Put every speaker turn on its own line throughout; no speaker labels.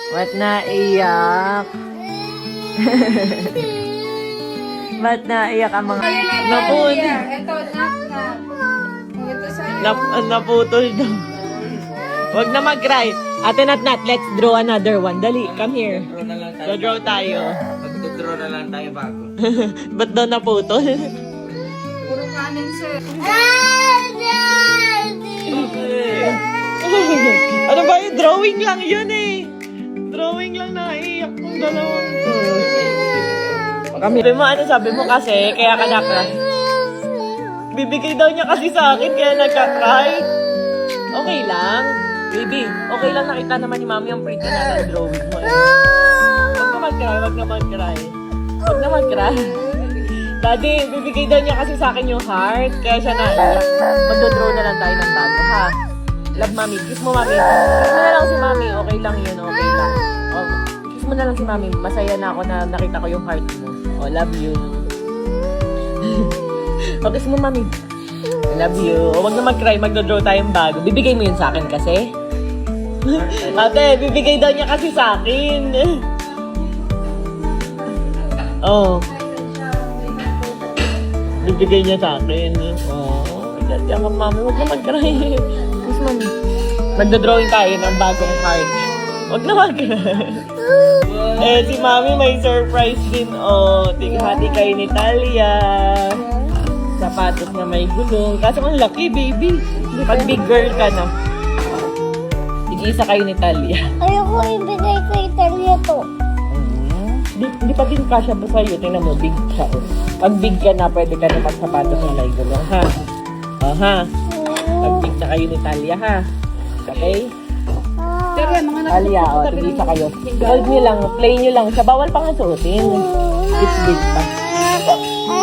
Ba't naiyak? Ba't naiyak ang mga... Naputol.
Ito, knock. Ito sa'yo.
Naputol daw. Huwag na mag-cry. Ate Nat, let's draw another one. Dali, come here. Draw tayo.
Magdodraw na lang tayo bago.
Ba't daw naputol?
Puro kanin, sir.
Ano ba yun? Drawing lang yun eh. Drawing lang, naiiyak ng dalawang to. Sabi mo kasi, kaya ka na-cry. Bibigay daw niya kasi sa akin, kaya nagka-cry. Okay lang. Baby, okay lang nakita naman ni Mami ang pretty na ng drawing mo eh. Huwag na mag-cry. Daddy, bibigay daw niya kasi sa akin yung heart, kaya siya naiyak. Magdodraw na lang tayo ng bago, ha? Love, Mami. Kiss mo, Mami. Kiss mo na lang si Mami. Okay lang yun, okay lang. Oh, kiss mo na lang si Mami. Masaya na ako na nakita ko yung heart mo. Oh, love you. Oh, kiss mo, Mami. I love you. Oh, wag na mag-cry. Magdodraw tayong bago. Bibigay mo yun sa akin kasi? Ate, bibigay daw niya kasi sa akin. Oh. Bibigay niya sa akin. Oh, yan ka, Mami. Huwag na mag-cry. Kiss, Mami. Magdodrawing tayo ng bagong card. Huwag na mag-cry. Eh, si Mami may surprise din. Oh, tighati kayo ni Talia. Sapatos na may gulong. Kaso ang laki, baby. Pag big girl ka na. Tig-isa kayo ni Talia.
Ayoko ibigay kay Talia to.
Hindi pa din kasya ba sa'yo? Tingnan mo, big siya. Oh. Pag big ka na, pwede ka na magsapatos na may gulong, ha? Oh, ha? Pag big na kayo ni Talia, ha? Okay?
Sir, yan, mga
Talia, oh, tig-isa kayo. Hold nyo lang, play nyo lang. Sa bawal pa nga suotin. It's big pa.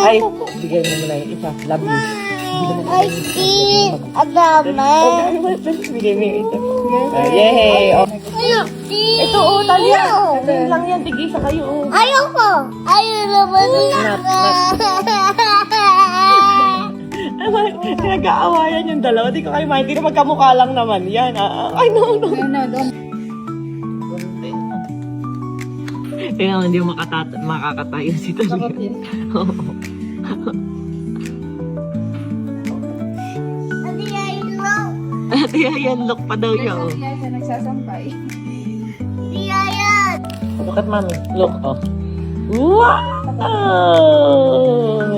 Ay, bigay mo muna yung isa. Love you.
I see a dami.
Bigay mo yung ito. Yay! Oh. Ito, oh, Talia. Sabihin lang yan, tig-isa kayo, oh.
Ayoko. Ayaw naman
Nag-aawayan yung dalawa. Di ko kayo maintindihan. Magkamukha lang naman yan. Ay, no.
Doon.
Kaya hindi mo makakatayo si Talia. Ate, ayan, look pa daw yun. Oh.
Siya nagsasampay.
Ayan.
Look at Mami. Look, oh. Wow!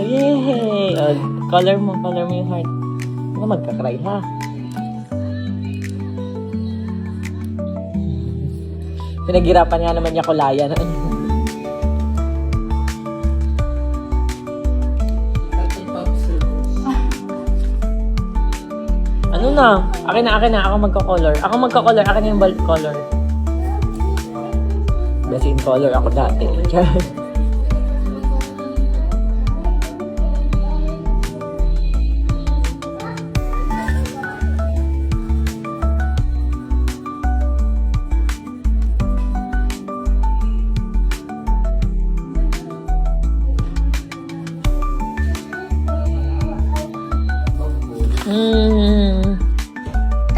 Yay! Oh, color mo yung heart. Ano, magka-cry, ha? Pinaghirapan nga naman niya kulayan. Ano na? Akin na. Ako magka-color. Akin na yung bulb color. Kasi in color ako dati.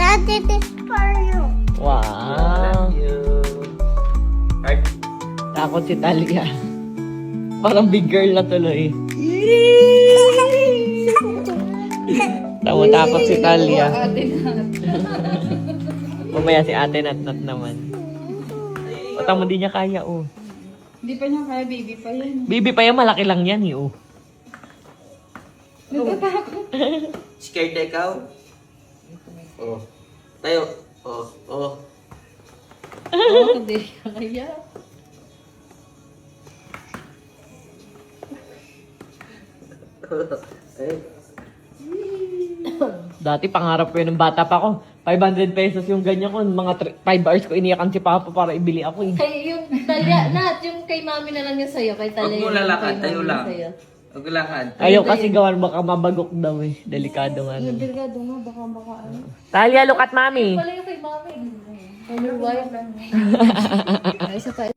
Daddy, this for you.
Wow.
Heart.
Takot si Talia. Parang big girl na tuloy. Takot si Talia. Mamaya si Ate Nat naman. Mo di niya kaya, oh.
Hindi pa niya kaya, baby pa yan.
Baby pa yan, malaki lang yan, eh, oh.
Natatakot.
Scared na ikaw? Oh. Tayo. Oh.
Oo, hindi kaya.
Dati pangarap ko yun ng bata pa ako. 500 pesos yung ganyan ko. Mga 5 hours ko iniyakan si Papa para ibili ako, eh.
Kay yung Talia, yung kay Mami na lang yung sa'yo, kay Talia.
Huwag mo
yung
lalakad,
kay
tayo
Mami
lang.
sa'yo.
Huwag lakad.
Ayaw kasi gawan, baka mabagok daw, eh. Delikado nga.
Yung delikado nga, baka ano.
Talia, look at Mami.
Wala yung kay Mami. Kay your wife.
Isa pa.